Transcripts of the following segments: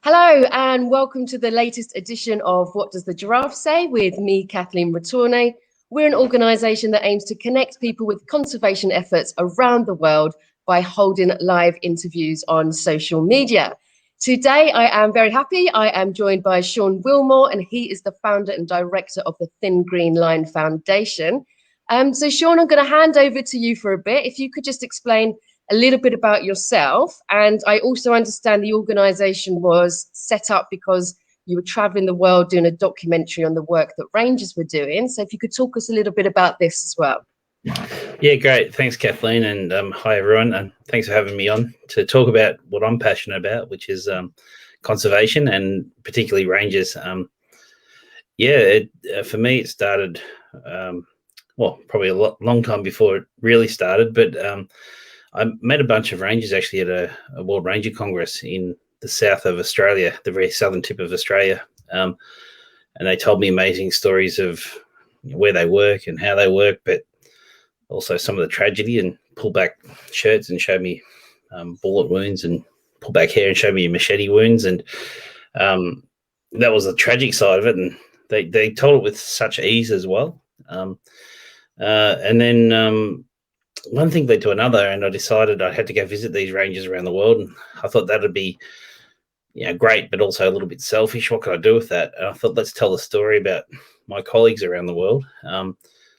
Hello and welcome to the latest edition of What Does the Giraffe Say with me, Kathleen Ratourne. We're an organisation that aims to connect people with conservation efforts around the world by holding live interviews on social media. Today, I am very happy. I am joined by Sean Willmore, and he is the founder and director of the Thin Green Line Foundation. So Sean, I'm going to hand over to you for a bit. If you could just explain a little bit about yourself. And I also understand the organisation was set up because you were travelling the world doing a documentary on the work that rangers were doing. So if you could talk us a little bit about this as well. Yeah, great. Thanks, Kathleen. And hi, everyone. And thanks for having me on to talk about what I'm passionate about, which is conservation and particularly rangers. For me, it started, probably a long time before it really started, but I met a bunch of rangers actually at a World Ranger Congress in the south of Australia, the very southern tip of Australia. And they told me amazing stories of where they work and how they work, but also some of the tragedy, and pull back shirts and show me bullet wounds, and pull back hair and show me machete wounds. And that was the tragic side of it. And they told it with such ease as well. And then one thing led to another, and I decided I had to go visit these rangers around the world. And I thought that would be, great, but also a little bit selfish. What could I do with that? And I thought, let's tell the story about my colleagues around the world.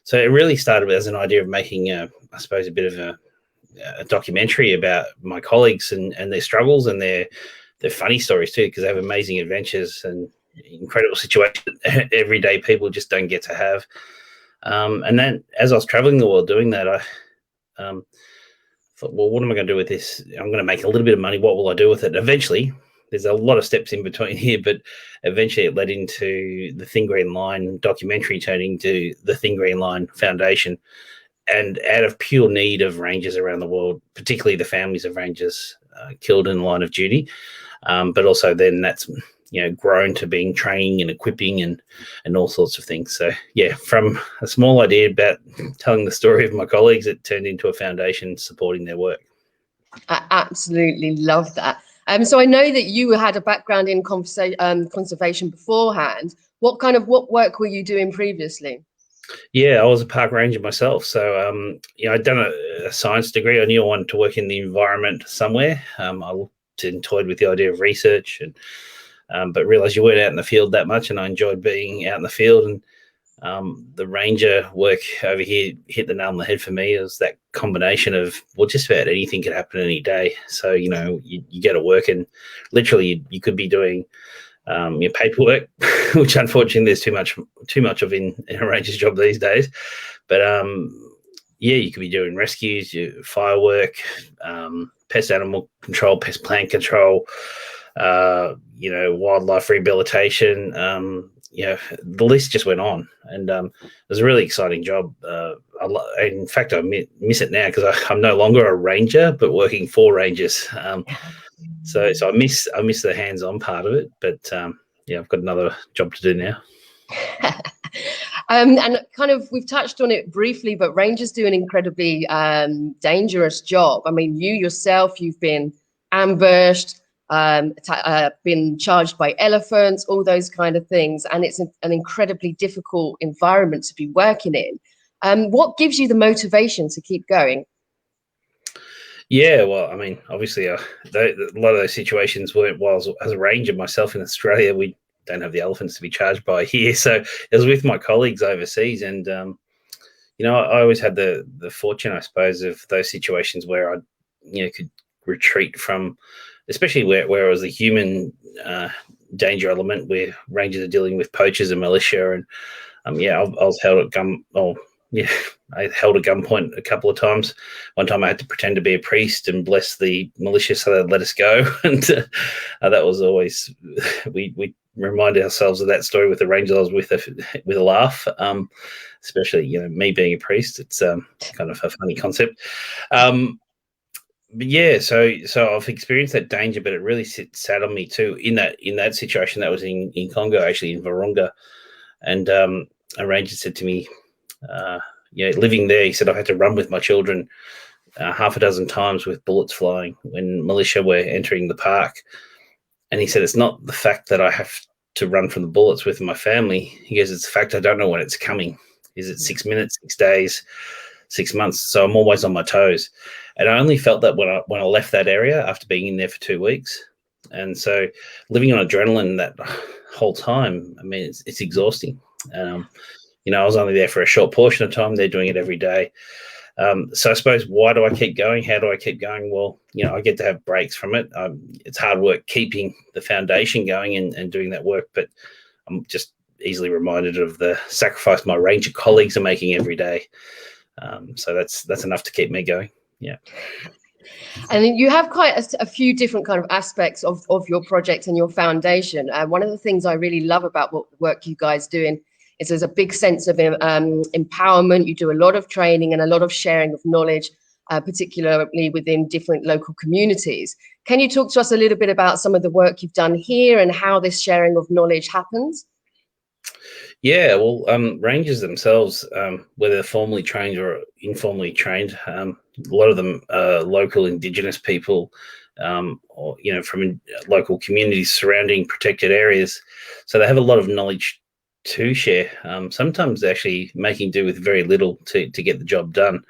So it really started as an idea of making, I suppose, a bit of a documentary about my colleagues and their struggles and their funny stories too, because they have amazing adventures and incredible situations everyday people just don't get to have. And then as I was traveling the world doing that, I thought, well, what am I going to do with this? I'm going to make a little bit of money. What will I do with it? Eventually, there's a lot of steps in between here, but eventually it led into the Thin Green Line documentary, turning to the Thin Green Line Foundation. And out of pure need of rangers around the world, particularly the families of rangers killed in the line of duty, but also then that's grown to being training and equipping and all sorts of things. So from a small idea about telling the story of my colleagues, it turned into a foundation supporting their work. I absolutely love that. So I know that you had a background in conservation beforehand. What work were you doing previously? Yeah, I was a park ranger myself. So, I'd done a science degree. I knew I wanted to work in the environment somewhere. I toyed with the idea of research, and but realised you weren't out in the field that much, and I enjoyed being out in the field. And the ranger work over here hit the nail on the head for me. It was that combination of, well, just about anything could happen any day. So, you go to work and literally you could be doing your paperwork, which unfortunately there's too much of in a ranger's job these days. But you could be doing rescues, firework, pest animal control, pest plant control, wildlife rehabilitation. The list just went on, and it was a really exciting job. In fact, I miss it now because I'm no longer a ranger, but working for rangers. So I miss the hands-on part of it, but I've got another job to do now. And kind of we've touched on it briefly, but rangers do an incredibly dangerous job. I mean, you yourself, you've been ambushed, been charged by elephants, all those kind of things, and it's an incredibly difficult environment to be working in. What gives you the motivation to keep going? Yeah, well, I mean, obviously, a lot of those situations weren't. While as a ranger myself in Australia, we don't have the elephants to be charged by here. So it was with my colleagues overseas, and I always had the fortune, I suppose, of those situations where I could retreat from, especially where it was the human danger element, where rangers are dealing with poachers and militia. And I was held at I held a gunpoint a couple of times. One time I had to pretend to be a priest and bless the militia so they'd let us go. And that was always, we remind ourselves of that story with the rangers I was with a laugh, especially, me being a priest. It's kind of a funny concept. So I've experienced that danger, but it really sat on me too in that situation. That was in Congo, actually in Virunga. And a ranger said to me, living there, he said, I had to run with my children half a dozen times with bullets flying when militia were entering the park. And he said, it's not the fact that I have to run from the bullets with my family. He goes, it's the fact I don't know when it's coming. Is it 6 minutes, 6 days, 6 months? So I'm always on my toes. And I only felt that when I left that area after being in there for 2 weeks. And so living on adrenaline that whole time, I mean, it's exhausting. You know, I was only there for a short portion of time. They're doing it every day. So I suppose, why do I keep going? How do I keep going? Well, you know, I get to have breaks from it. It's hard work keeping the foundation going and doing that work, but I'm just easily reminded of the sacrifice my Ranger colleagues are making every day. So that's enough to keep me going. Yeah. And you have quite a few different kind of aspects of your project and your foundation. One of the things I really love about what work you guys doing is there's a big sense of empowerment. You do a lot of training and a lot of sharing of knowledge, particularly within different local communities. Can you talk to us a little bit about some of the work you've done here and how this sharing of knowledge happens? Yeah, well, Rangers themselves, whether formally trained or informally trained, a lot of them are local Indigenous people, or, you know, from local communities surrounding protected areas. So they have a lot of knowledge to share, sometimes actually making do with very little to get the job done.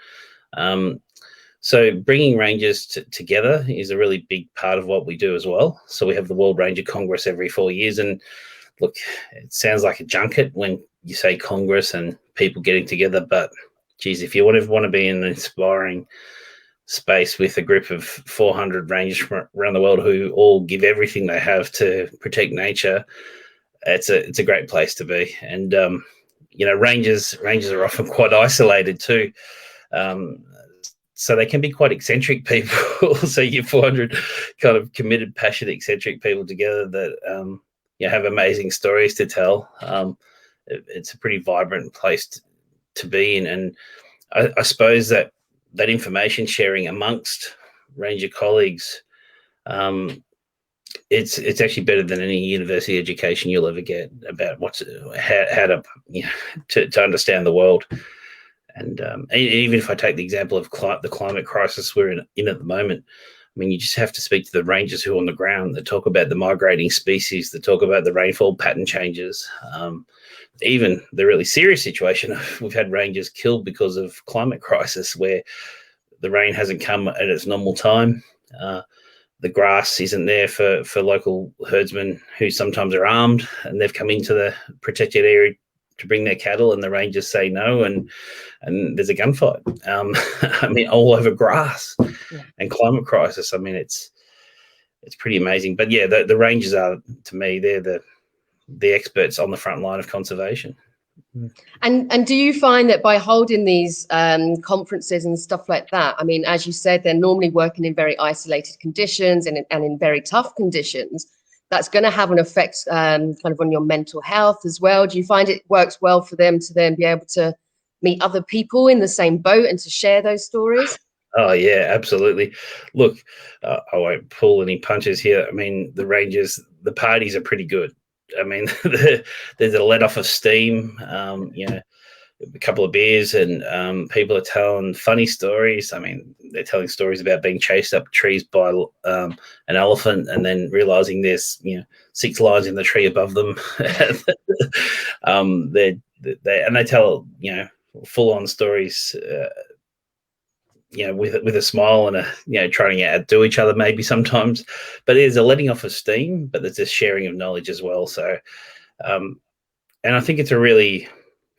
So bringing Rangers together is a really big part of what we do as well. So we have the World Ranger Congress every 4 years. And look, it sounds like a junket when you say Congress and people getting together, but geez, if you want to be in an inspiring space with a group of 400 Rangers from around the world who all give everything they have to protect nature, it's a great place to be. And you know, Rangers are often quite isolated too. So they can be quite eccentric people. So you 400 kind of committed, passionate, eccentric people together that you have amazing stories to tell. It's a pretty vibrant place to be in. And I suppose that information sharing amongst Ranger colleagues, it's actually better than any university education you'll ever get about how to, you know, to understand the world. And even if I take the example of the climate crisis we're in at the moment, I mean, you just have to speak to the rangers who are on the ground that talk about the migrating species, that talk about the rainfall pattern changes, even the really serious situation we've had rangers killed because of climate crisis, where the rain hasn't come at its normal time. The grass isn't there for local herdsmen who sometimes are armed, and they've come into the protected area to bring their cattle, and the rangers say no, and there's a gunfight. I mean, all over grass. Yeah. And climate crisis. I mean, it's pretty amazing. But yeah, the rangers are, to me, they're the experts on the front line of conservation. And do you find that by holding these conferences and stuff like that, I mean, as you said, they're normally working in very isolated conditions and in very tough conditions, that's going to have an effect kind of on your mental health as well? Do you find it works well for them to then be able to meet other people in the same boat and to share those stories? Oh, yeah, absolutely. Look, I won't pull any punches here. I mean, the Rangers, the parties are pretty good. I mean, there's a let off of steam, you know, a couple of beers, and people are telling funny stories. I mean, they're telling stories about being chased up trees by an elephant and then realizing there's, you know, 6 lions in the tree above them. They tell, you know, full on stories, you know, with a smile and you know, trying to outdo each other maybe sometimes, but there's a letting off of steam, but there's a sharing of knowledge as well. So, and I think it's a really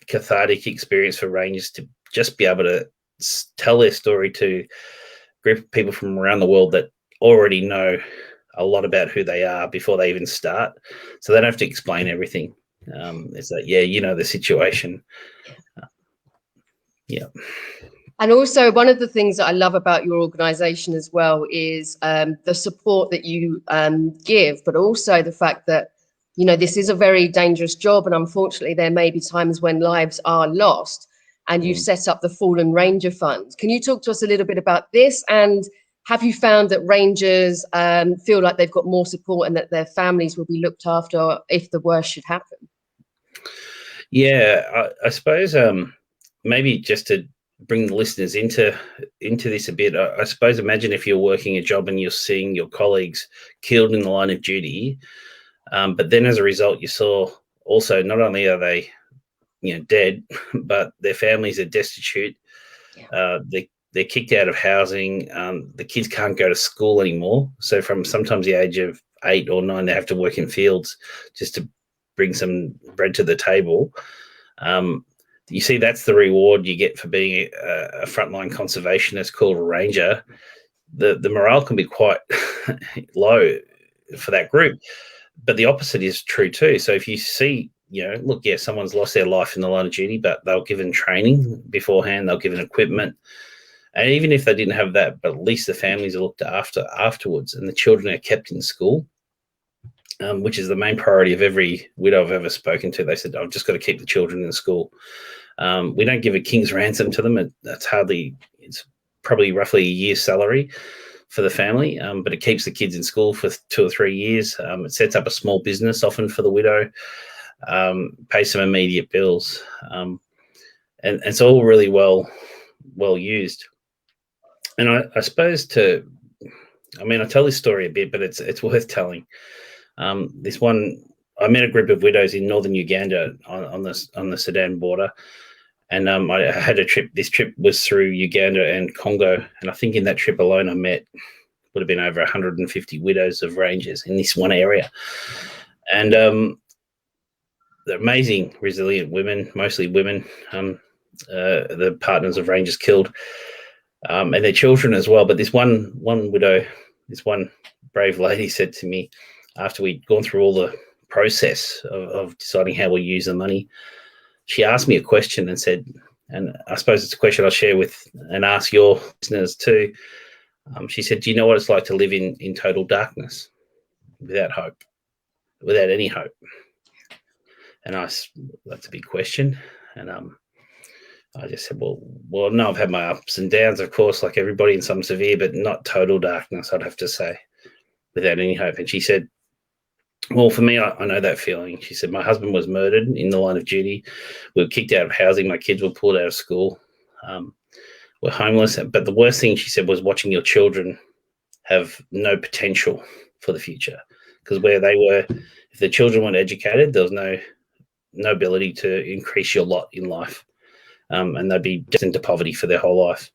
cathartic experience for Rangers to just be able to tell their story to a group of people from around the world that already know a lot about who they are before they even start. So they don't have to explain everything. It's like, yeah, you know, the situation. Yeah. And also, one of the things that I love about your organisation as well is the support that you give, but also the fact that, you know, this is a very dangerous job, and unfortunately there may be times when lives are lost, and you've set up the Fallen Ranger Fund. Can you talk to us a little bit about this, and have you found that Rangers feel like they've got more support and that their families will be looked after if the worst should happen? Yeah, I suppose maybe just to bring the listeners into this a bit. I suppose imagine if you're working a job and you're seeing your colleagues killed in the line of duty, but then as a result, you saw also not only are they dead, but their families are destitute. They're kicked out of housing. The kids can't go to school anymore. So from sometimes the age of 8 or 9, they have to work in fields just to bring some bread to the table. You see, that's the reward you get for being a frontline conservationist called a ranger. The morale can be quite low for that group, but the opposite is true too. So if you see, someone's lost their life in the line of duty, but they were given training beforehand, they were given equipment, and even if they didn't have that, but at least the families are looked after afterwards, and the children are kept in school, which is the main priority of every widow I've ever spoken to. They said, I've just got to keep the children in school. We don't give a king's ransom to them. It's probably roughly a year's salary for the family, but it keeps the kids in school for 2 or 3 years. It sets up a small business often for the widow, pays some immediate bills. And it's all really well used. And I suppose I tell this story a bit, but it's worth telling. This one, I met a group of widows in northern Uganda on the Sudan border, and I had a trip. This trip was through Uganda and Congo, and I think in that trip alone, I met would have been over 150 widows of rangers in this one area, and they're amazing, resilient women, mostly women. The partners of rangers killed, and their children as well. But this one widow, this one brave lady said to me, after we'd gone through all the process of deciding how we'll use the money, she asked me a question and said, and I suppose it's a question I'll share with and ask your listeners too. She said, do you know what it's like to live in total darkness, without hope, without any hope? And that's a big question. And I just said, well, no, I've had my ups and downs, of course, like everybody, in some severe, but not total darkness, I'd have to say, without any hope. And she said, well, for me, I know that feeling. She said, my husband was murdered in the line of duty. We were kicked out of housing. My kids were pulled out of school. We're homeless. But the worst thing, she said, was watching your children have no potential for the future. Because where they were, if the children weren't educated, there was no ability to increase your lot in life. And they'd be destined to poverty for their whole life.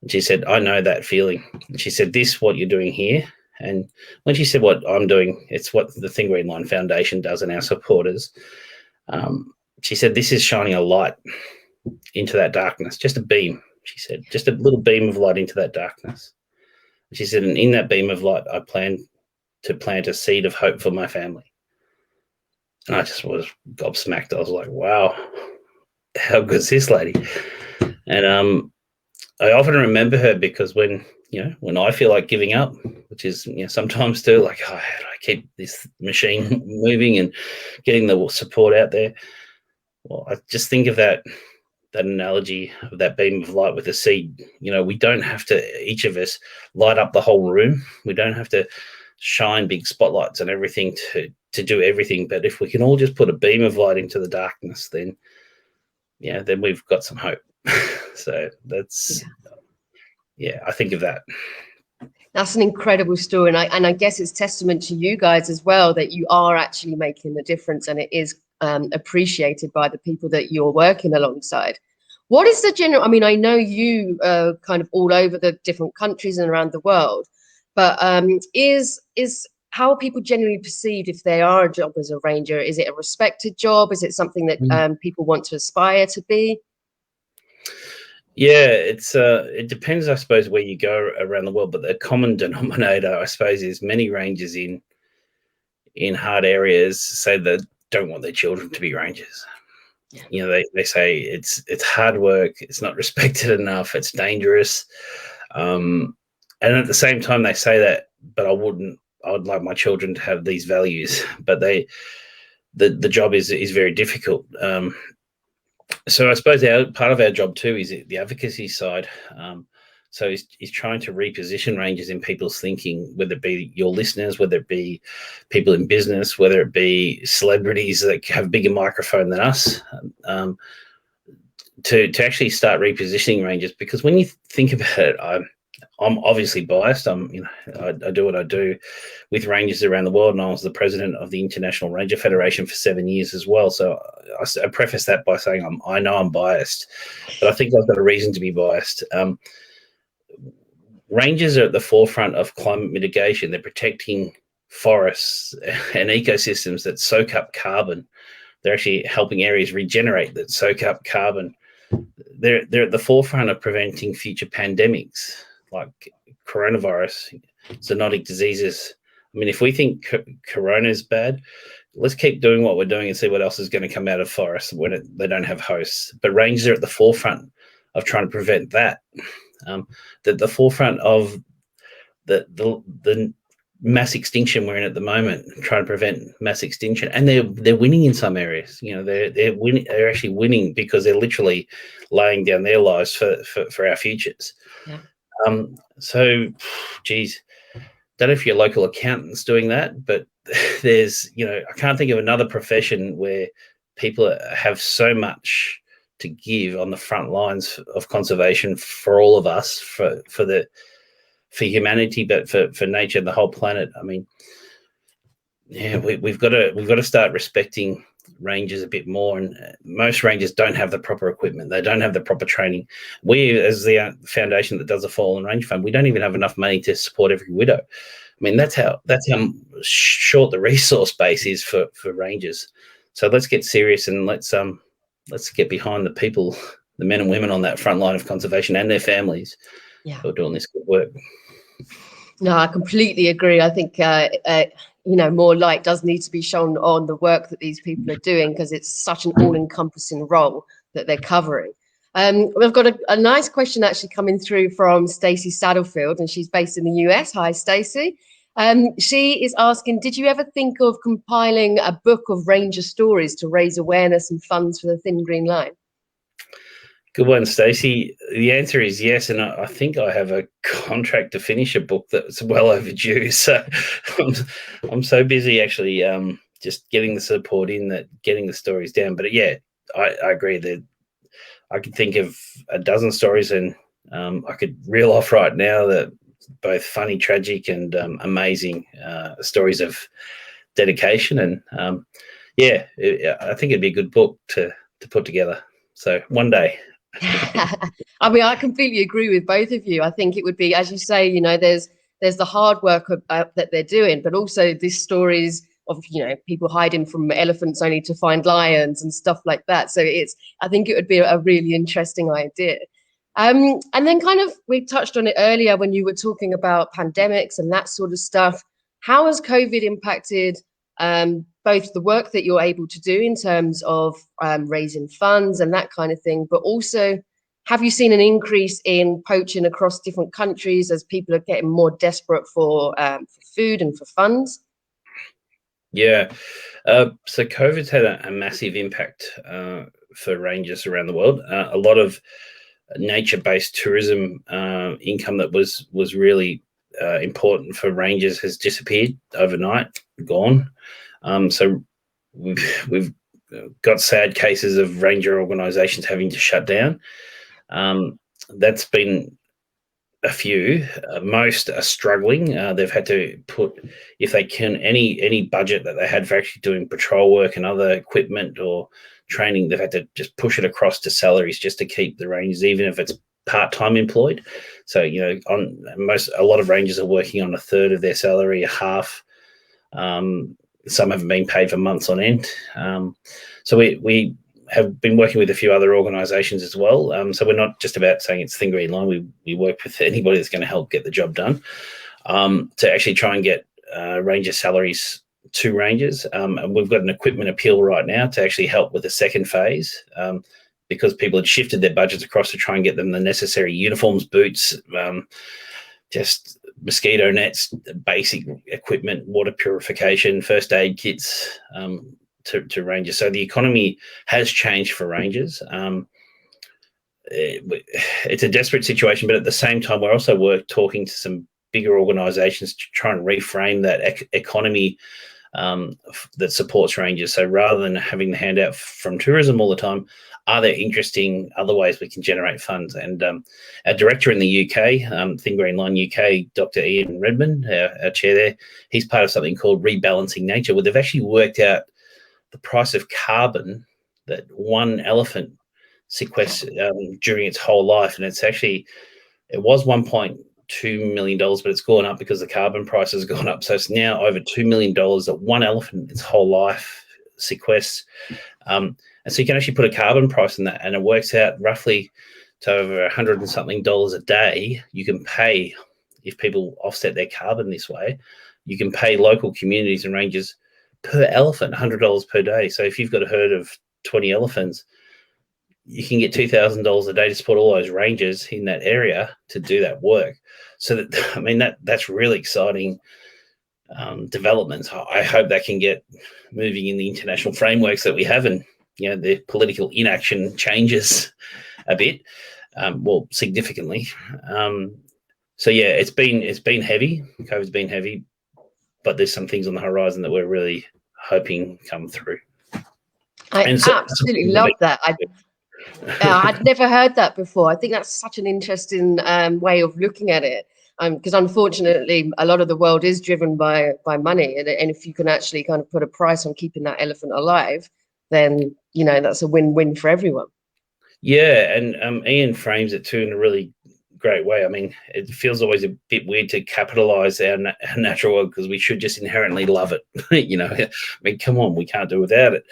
And she said, I know that feeling. And she said, what you're doing here. And when she said what I'm doing, it's what the Thin Green Line Foundation does and our supporters. She said, this is shining a light into that darkness, just a beam, she said, just a little beam of light into that darkness. She said, and in that beam of light, I plan to plant a seed of hope for my family. And I just was gobsmacked. I was like, wow, how good's this lady? And I often remember her because when I feel like giving up, which is sometimes too, like, how do I keep this machine moving and getting the support out there? Well, I just think of that analogy of that beam of light with a seed. We don't have to, each of us, light up the whole room. We don't have to shine big spotlights and everything to do everything. But if we can all just put a beam of light into the darkness, then we've got some hope. So that's, I think of that. That's an incredible story. And I guess it's testament to you guys as well that you are actually making the difference, and it is appreciated by the people that you're working alongside. What is the general, I know you kind of all over the different countries and around the world, but is how are people generally perceived if they are a job as a ranger? Is it a respected job? Is it something that people want to aspire to be? Yeah, it depends, I suppose, where you go around the world. But the common denominator, I suppose, is many rangers in hard areas say that don't want their children to be rangers. They say it's hard work, it's not respected enough, it's dangerous. And at the same time, they say that, but I would like my children to have these values. But the job is very difficult. So I suppose part of our job too is the advocacy side. So he's trying to reposition rangers in people's thinking, whether it be your listeners, whether it be people in business, whether it be celebrities that have a bigger microphone than us, to actually start repositioning Rangers, because when you think about it, I'm obviously biased. I do what I do with Rangers around the world, and I was the president of the International Ranger Federation for 7 years as well. So I preface that by saying I know I'm biased, but I think I've got a reason to be biased. Rangers are at the forefront of climate mitigation. They're protecting forests and ecosystems that soak up carbon. They're actually helping areas regenerate that soak up carbon. They're at the forefront of preventing future pandemics like coronavirus, zoonotic diseases. I mean, if we think corona is bad, let's keep doing what we're doing and see what else is going to come out of forests when they don't have hosts. But rangers are at the forefront of trying to prevent that. The forefront of the mass extinction we're in at the moment, trying to prevent mass extinction, and they're winning in some areas. They're winning. They're actually winning because they're literally laying down their lives for our futures. Yeah. So, geez, don't know if your local accountant's doing that, but there's, I can't think of another profession where people have so much to give on the front lines of conservation for all of us, for humanity, but for nature and the whole planet. I mean, yeah, we've got to start respecting rangers a bit more, and most rangers don't have the proper equipment. They don't have the proper training. We, as the foundation that does the Fallen Range Fund, we don't even have enough money to support every widow. I mean, that's how short the resource base is for rangers. So let's get serious, and let's get behind the people, the men and women on that front line of conservation and their families who are doing this good work. No, I completely agree. I think more light does need to be shone on the work that these people are doing, because it's such an all-encompassing role that they're covering. We've got a nice question actually coming through from Stacey Saddlefield, and she's based in the US. Hi, Stacey. She is asking, did you ever think of compiling a book of ranger stories to raise awareness and funds for the Thin Green Line? Good one, Stacey. The answer is yes, and I think I have a contract to finish a book that's well overdue. So I'm so busy actually just getting the support in, that getting the stories down. But yeah, I agree that I could think of a dozen stories, and I could reel off right now that both funny, tragic, and amazing stories of dedication. And I think it'd be a good book to put together. So one day. I mean, I completely agree with both of you. I think it would be, as you say, there's the hard work that they're doing, but also these stories of, people hiding from elephants only to find lions and stuff like that. So I think it would be a really interesting idea. And then kind of, we touched on it earlier when you were talking about pandemics and that sort of stuff. How has COVID impacted both the work that you're able to do in terms of raising funds and that kind of thing, but also, have you seen an increase in poaching across different countries as people are getting more desperate for food and for funds? Yeah. So COVID's had a massive impact for rangers around the world. A lot of nature-based tourism income that was really important for rangers has disappeared overnight, gone. So we've got sad cases of ranger organisations having to shut down. That's been a few. Most are struggling. They've had to put, if they can, any budget that they had for actually doing patrol work and other equipment or training, they've had to just push it across to salaries just to keep the rangers, even if it's part-time employed. So a lot of rangers are working on a third of their salary, a half. Some haven't been paid for months on end. So we have been working with a few other organisations as well. So we're not just about saying it's Thin Green Line. We work with anybody that's going to help get the job done to actually try and get ranger salaries to rangers. And we've got an equipment appeal right now to actually help with the second phase because people had shifted their budgets across to try and get them the necessary uniforms, boots, just mosquito nets, basic equipment, water purification, first aid kits to rangers. So the economy has changed for rangers. It's a desperate situation, but at the same time, we're also talking to some bigger organisations to try and reframe that economy that supports rangers. So rather than having the handout from tourism all the time, are there interesting other ways we can generate funds? And our director in the UK, Thin Green Line UK, Dr. Ian Redmond, our chair there, he's part of something called Rebalancing Nature, where they've actually worked out the price of carbon that one elephant sequesters during its whole life. And it's actually, it was $1.2 million, but it's gone up because the carbon price has gone up. So it's now over $2 million that one elephant its whole life sequests. And so you can actually put a carbon price in that, and it works out roughly to over $100 and something a day. You can pay, if people offset their carbon this way, you can pay local communities and rangers per elephant $100 per day. So if you've got a herd of 20 elephants, you can get $2,000 a day to support all those rangers in that area to do that work. So that, I mean, that's really exciting developments. I hope that can get moving in the international frameworks that we have, and the political inaction changes a bit, well, significantly. So yeah, it's been heavy. COVID's been heavy, but there's some things on the horizon that we're really hoping come through. I absolutely love that. I'd never heard that before. I think that's such an interesting way of looking at it, because unfortunately a lot of the world is driven by money, and if you can actually kind of put a price on keeping that elephant alive, then that's a win-win for everyone. Yeah, and Ian frames it too in a really great way. I mean, it feels always a bit weird to capitalize our natural world, because we should just inherently love it. I mean, come on, we can't do without it.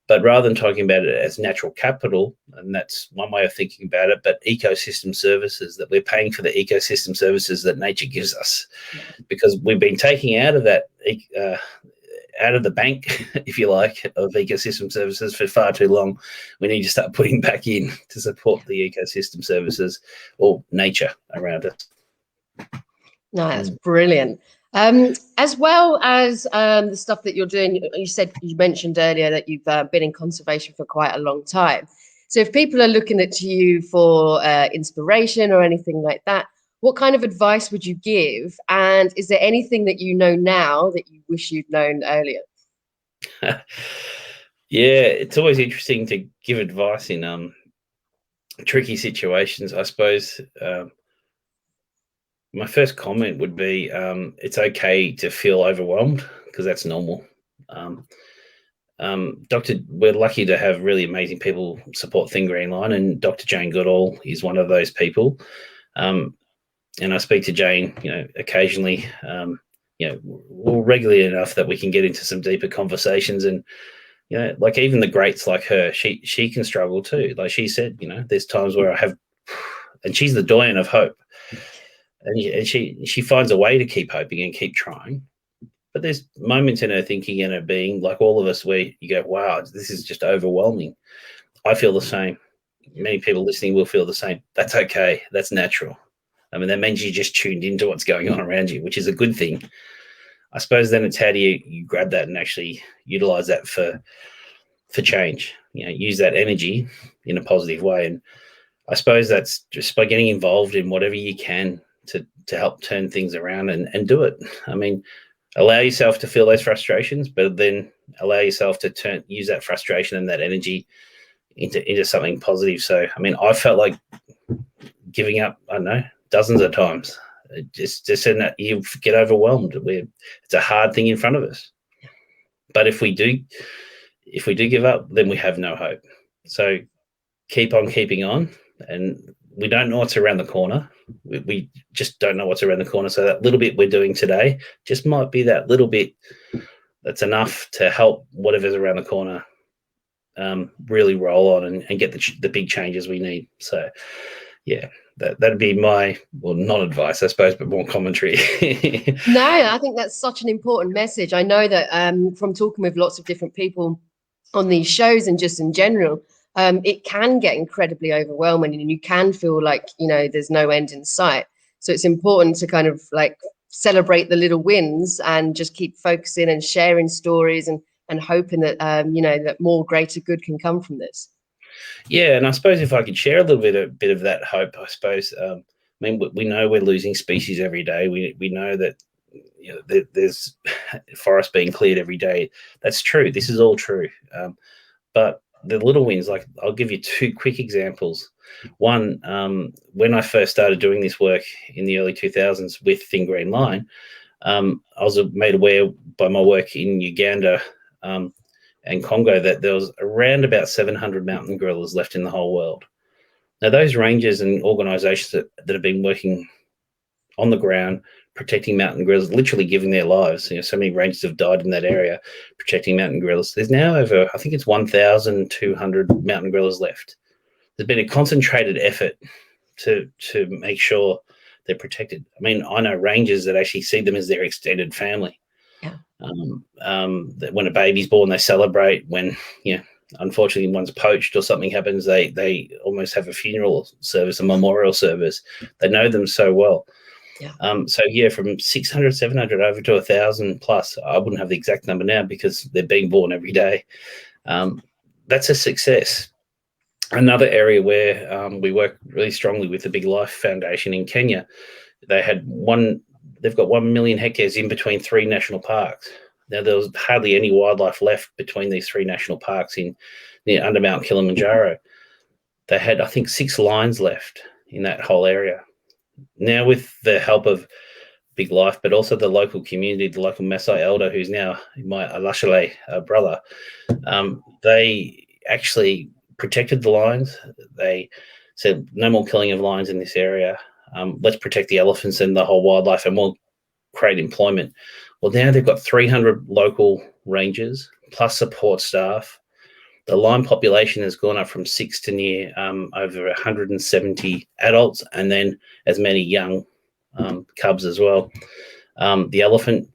But rather than talking about it as natural capital, and that's one way of thinking about it, but ecosystem services, that we're paying for the ecosystem services that nature gives us, because we've been taking out of that, out of the bank, if you like, of ecosystem services for far too long. We need to start putting back in to support the ecosystem services or nature around us. No, that's brilliant. As well as the stuff that you're doing, you mentioned earlier that you've been in conservation for quite a long time. So if people are looking at you for inspiration or anything like that, what kind of advice would you give? And is there anything that you know now that you wish you'd known earlier? Yeah, it's always interesting to give advice in tricky situations, I suppose. My first comment would be it's okay to feel overwhelmed, because that's normal. We're lucky to have really amazing people support Thin Green Line, and Dr. Jane Goodall is one of those people. And I speak to Jane, occasionally, regularly enough that we can get into some deeper conversations. And like even the greats like her, she can struggle too. Like she said, there's times where I have, and she's the doyen of hope. And she finds a way to keep hoping and keep trying. But there's moments in her thinking and her being, like all of us, where you go, wow, this is just overwhelming. I feel the same. Many people listening will feel the same. That's okay. That's natural. I mean, that means you just tuned into what's going on around you, which is a good thing. I suppose then it's how do you grab that and actually utilize that for change, use that energy in a positive way. And I suppose that's just by getting involved in whatever you can to help turn things around and do it. I mean, allow yourself to feel those frustrations, but then allow yourself to use that frustration and that energy into something positive. So, I mean, I felt like giving up, I don't know, dozens of times. Just in that you get overwhelmed. It's a hard thing in front of us. But if we do give up, then we have no hope. So keep on keeping on, and we don't know what's around the corner. We just don't know what's around the corner. So that little bit we're doing today just might be that little bit that's enough to help whatever's around the corner really roll on and get the big changes we need. So, yeah, that'd be my, well, not advice, I suppose, but more commentary. No, I think that's such an important message. I know that from talking with lots of different people on these shows and just in general, it can get incredibly overwhelming, and you can feel like, there's no end in sight. So it's important to kind of like celebrate the little wins and just keep focusing and sharing stories and hoping that, that more greater good can come from this. Yeah, and I suppose if I could share a little bit of that hope, I suppose, I mean, we know we're losing species every day. We know that there's forest being cleared every day. That's true. This is all true. But the little wins, like I'll give you two quick examples. One, when I first started doing this work in the early 2000s with Thin Green Line, I was made aware by my work in Uganda and Congo that there was around about 700 mountain gorillas left in the whole world. Now, those rangers and organisations that have been working on the ground, protecting mountain gorillas, literally giving their lives. So many rangers have died in that area protecting mountain gorillas. There's now over, I think it's 1,200 mountain gorillas left. There's been a concentrated effort to make sure they're protected. I mean, I know rangers that actually see them as their extended family. Yeah. That when a baby's born, they celebrate. When unfortunately one's poached or something happens, they almost have a funeral service, a memorial service. They know them so well. Yeah. From 600, 700 over to 1,000 plus. I wouldn't have the exact number now because they're being born every day. That's a success. Another area where we work really strongly with the Big Life Foundation in Kenya. They've got 1 million hectares in between 3 national parks. Now, there was hardly any wildlife left between these 3 national parks under Mount Kilimanjaro. They had, I think, 6 lions left in that whole area. Now, with the help of Big Life, but also the local community, the local Maasai elder, who's now my Alashale brother, they actually protected the lions. They said, no more killing of lions in this area. Let's protect the elephants and the whole wildlife, and we'll create employment. Well, now they've got 300 local rangers plus support staff. The lion population has gone up from 6 to near over 170 adults, and then as many young cubs as well. The elephant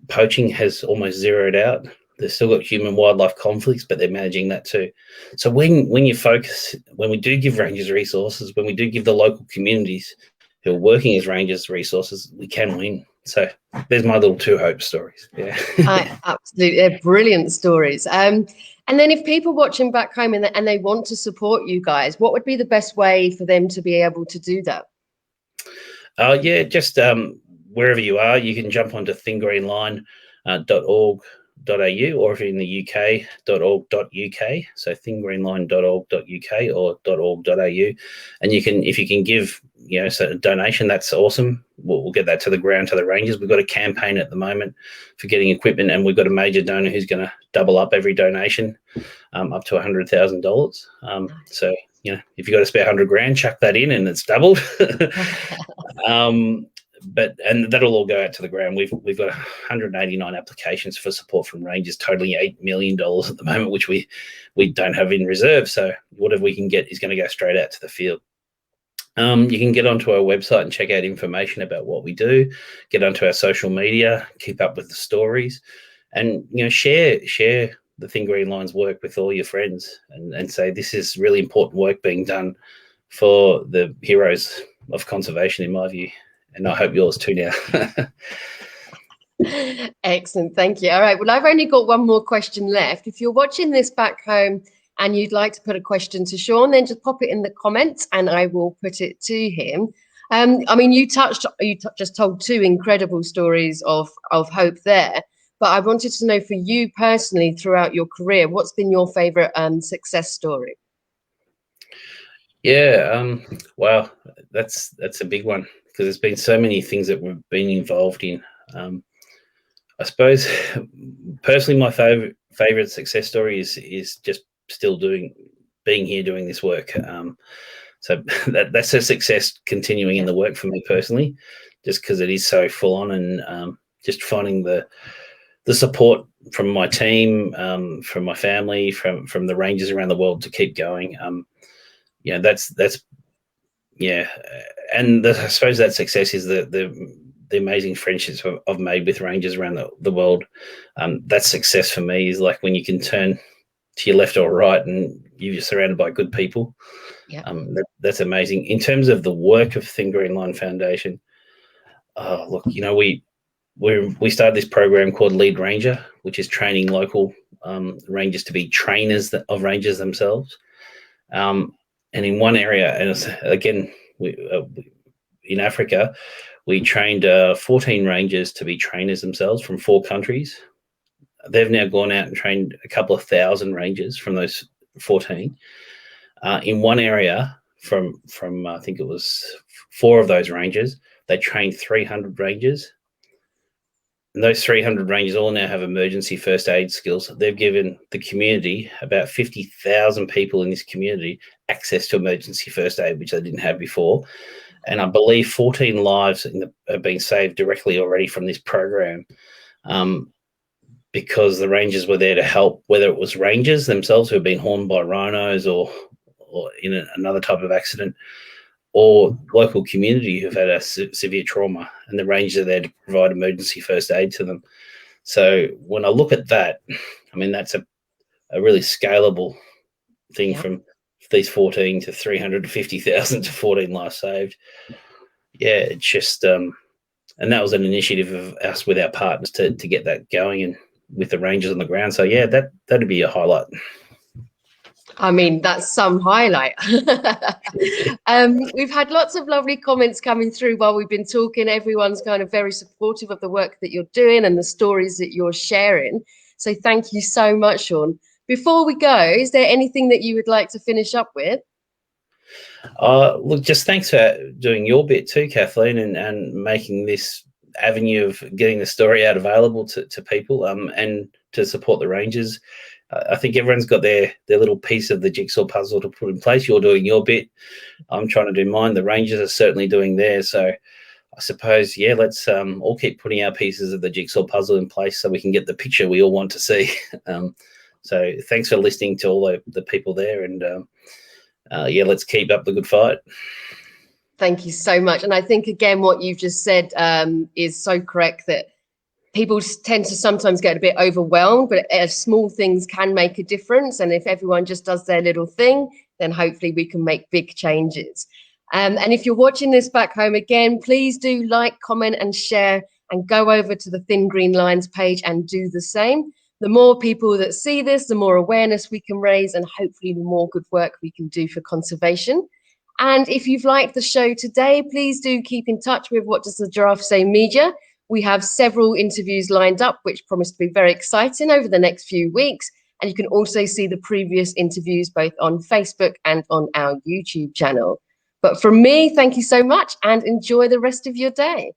poaching has almost zeroed out. They've still got human-wildlife conflicts, but they're managing that too. So when we do give rangers resources, when we do give the local communities who are working as rangers resources, we can win. So there's my little 2 hope stories. Yeah, absolutely, they're brilliant stories. And then if people watching back home and they want to support you guys, what would be the best way for them to be able to do that? Just wherever you are, you can jump onto thingreenline.org.au, or if you're in the UK, .org.uk. So thingreenline.org.uk or .org.au. And if you can give, a donation, that's awesome. We'll get that to the ground, to the rangers. We've got a campaign at the moment for getting equipment, and we've got a major donor who's going to double up every donation up to $100,000. So, if you've got to spare $100,000, chuck that in and it's doubled. And that'll all go out to the ground. We've got 189 applications for support from rangers, totaling $8 million at the moment, which we don't have in reserve. So whatever we can get is going to go straight out to the field. You can get onto our website and check out information about what we do. Get onto our social media, keep up with the stories, and share the Thin Green Line's work with all your friends, and say this is really important work being done for the heroes of conservation, in my view. And I hope yours too now. Excellent. Thank you. All right. Well, I've only got one more question left. If you're watching this back home and you'd like to put a question to Sean, then just pop it in the comments and I will put it to him. You just told 2 incredible stories of hope there, but I wanted to know for you personally throughout your career, what's been your favorite success story? Yeah. Wow. That's a big one, because there's been so many things that we've been involved in. I suppose personally, my favorite success story is just still being here doing this work. So that's a success continuing in the work for me personally, just because it is so full on, and just finding the support from my team, from my family, from the rangers around the world to keep going. That's and I suppose that success is the amazing friendships I've made with rangers around the world. That success for me is like when you can turn to your left or right and you're surrounded by good people. Yeah. That's amazing. In terms of the work of Thin Green Line Foundation, look, we started this program called Lead Ranger, which is training local rangers to be trainers of rangers themselves. And in one area, and again, in Africa, We trained 14 rangers to be trainers themselves from 4 countries. They've now gone out and trained a couple of thousand rangers from those 14. In one area, from I think it was 4 of those rangers, they trained 300 rangers. And those 300 rangers all now have emergency first aid skills. They've given the community, about 50,000 people in this community, access to emergency first aid, which they didn't have before. And I believe 14 lives have been saved directly already from this program, because the rangers were there to help, whether it was rangers themselves who have been horned by rhinos or in another type of accident, or local community who've had a severe trauma, and the rangers are there to provide emergency first aid to them. So when I look at that, I mean, that's a really scalable thing, from these 14 to 350,000 to 14 lives saved. Yeah, it's just, and that was an initiative of us with our partners to get that going, and with the rangers on the ground. So yeah, that'd be a highlight. I mean, that's some highlight. We've had lots of lovely comments coming through while we've been talking. Everyone's kind of very supportive of the work that you're doing and the stories that you're sharing. So thank you so much, Sean. Before we go, is there anything that you would like to finish up with? Look, just thanks for doing your bit too, Kathleen, and making this avenue of getting the story out available to people, and to support the rangers. I think everyone's got their little piece of the jigsaw puzzle to put in place. You're doing your bit. I'm trying to do mine. The rangers are certainly doing theirs. So I suppose, yeah, let's all keep putting our pieces of the jigsaw puzzle in place so we can get the picture we all want to see. So thanks for listening to all the people there. And yeah, let's keep up the good fight. Thank you so much. And I think, again, what you've just said is so correct, that people tend to sometimes get a bit overwhelmed, but small things can make a difference. And if everyone just does their little thing, then hopefully we can make big changes. And if you're watching this back home, again, please do like, comment and share, and go over to the Thin Green Lines page and do the same. The more people that see this, the more awareness we can raise, and hopefully the more good work we can do for conservation. And if you've liked the show today, please do keep in touch with What Does the Giraffe Say Media. We have several interviews lined up, which promise to be very exciting over the next few weeks. And you can also see the previous interviews both on Facebook and on our YouTube channel. But from me, thank you so much, and enjoy the rest of your day.